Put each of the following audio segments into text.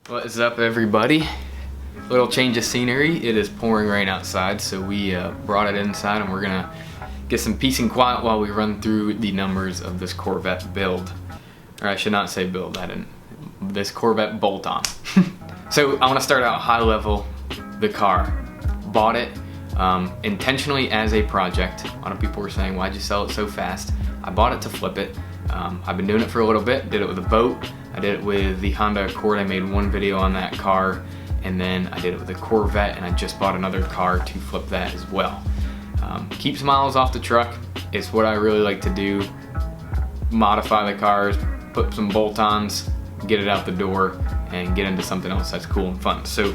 What is up, everybody? Little change of scenery. It is pouring rain outside, so we brought it inside and we're gonna get some peace and quiet while we run through the numbers of this Corvette build. Or I should not say build, this Corvette bolt-on. So I wanna start out high level. The car. Bought it intentionally as a project. A lot of people were saying, why'd you sell it so fast? I bought it to flip it. I've been doing it for a little bit. Did it with a boat. I did it with the Honda Accord. I made one video on that car, and then I did it with the Corvette, and I just bought another car to flip that as well. Keeps miles off the truck. It's what I really like to do. Modify the cars, put some bolt-ons, get it out the door, and get into something else that's cool and fun. So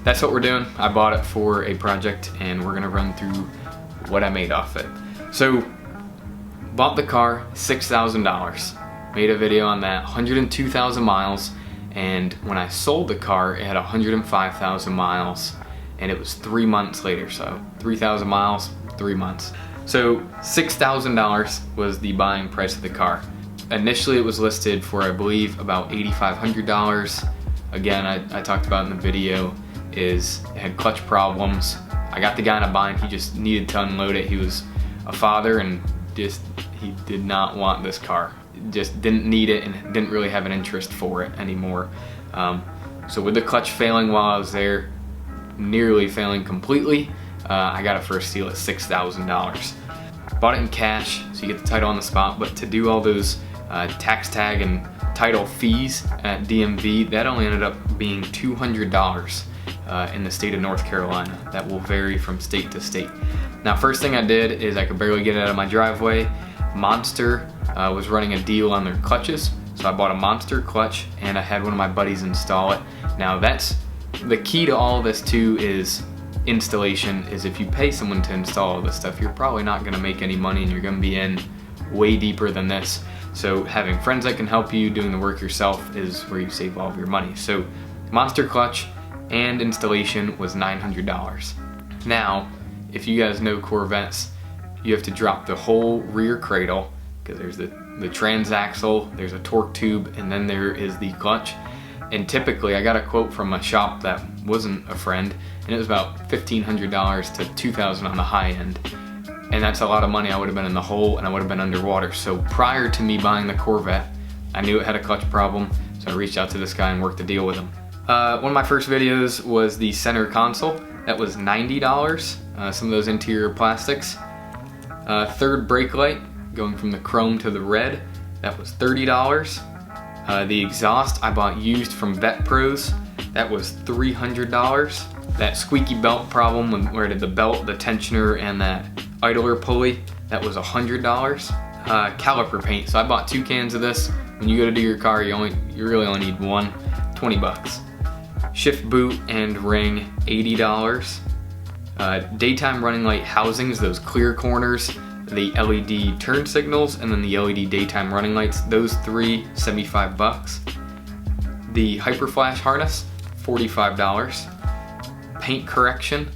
that's what we're doing. I bought it for a project, and we're gonna run through what I made off it. So bought the car, $6,000. Made a video on that, 102,000 miles, and when I sold the car, it had 105,000 miles, and it was 3 months later, so 3,000 miles, 3 months. So $6,000 was the buying price of the car. Initially, it was listed for, I believe, about $8,500. Again, I talked about in the video, it had clutch problems. I got the guy in a bind. He just needed to unload it. He was a father, and he did not want this car. Just didn't need it and didn't really have an interest for it anymore. So with the clutch failing while I was there, nearly failing completely, I got it for a steal at $6,000. Bought it in cash, so you get the title on the spot, but to do all those tax tag and title fees at DMV, that only ended up being $200 in the state of North Carolina. That will vary from state to state. Now, first thing I did is I could barely get it out of my driveway. Monster was running a deal on their clutches, so I bought a Monster clutch and I had one of my buddies install it. Now, that's the key to all of this too, is installation. Is if you pay someone to install all this stuff, you're probably not gonna make any money and you're gonna be in way deeper than this. So having friends that can help you, doing the work yourself, is where you save all of your money. So Monster clutch and installation was $900. Now, if you guys know Corvettes, you have to drop the whole rear cradle, because there's the transaxle, there's a torque tube, and then there is the clutch. And typically, I got a quote from a shop that wasn't a friend, and it was about $1,500 to $2,000 on the high end. And that's a lot of money. I would have been in the hole and I would have been underwater. So prior to me buying the Corvette, I knew it had a clutch problem, so I reached out to this guy and worked a deal with him. One of my first videos was the center console. That was $90, some of those interior plastics. Third brake light, going from the chrome to the red, that was $30. The exhaust I bought used from Vette Pros, that was $300. That squeaky belt problem, where did the belt, the tensioner, and that idler pulley, that was $100. Caliper paint, so I bought 2 cans of this. When you go to do your car, you really only need one, 20 bucks. Shift boot and ring, $80. Daytime running light housings, those clear corners, the LED turn signals, and then the LED daytime running lights, those 3, 75 bucks. The hyper flash harness, $45. Paint correction,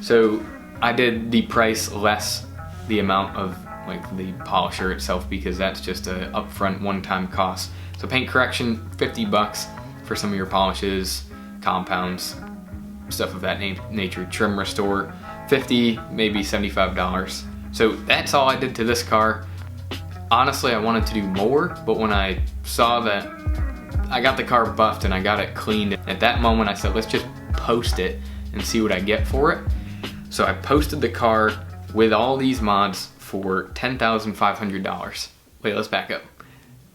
so I did the price less the amount of like the polisher itself, because that's just a upfront one-time cost. So paint correction, 50 bucks for some of your polishes, compounds, stuff of that nature. Trim restore, 50, maybe $75. So that's all I did to this car. Honestly, I wanted to do more, but when I saw that I got the car buffed and I got it cleaned, at that moment I said, let's just post it and see what I get for it. So I posted the car with all these mods for $10,500. Wait, let's back up.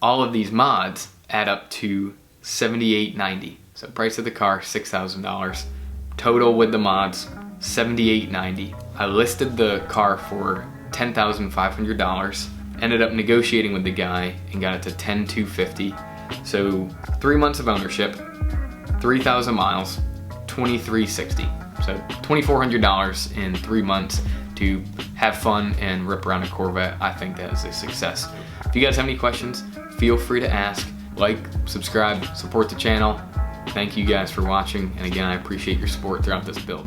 All of these mods add up to $78.90. So price of the car, $6,000. Total with the mods, $78.90. I listed the car for $10,500. Ended up negotiating with the guy and got it to $10,250. So 3 months of ownership, 3,000 miles, $2,360. So $2,400 in 3 months to have fun and rip around a Corvette. I think that is a success. If you guys have any questions, feel free to ask. Like, subscribe, support the channel. Thank you guys for watching, and again, I appreciate your support throughout this build.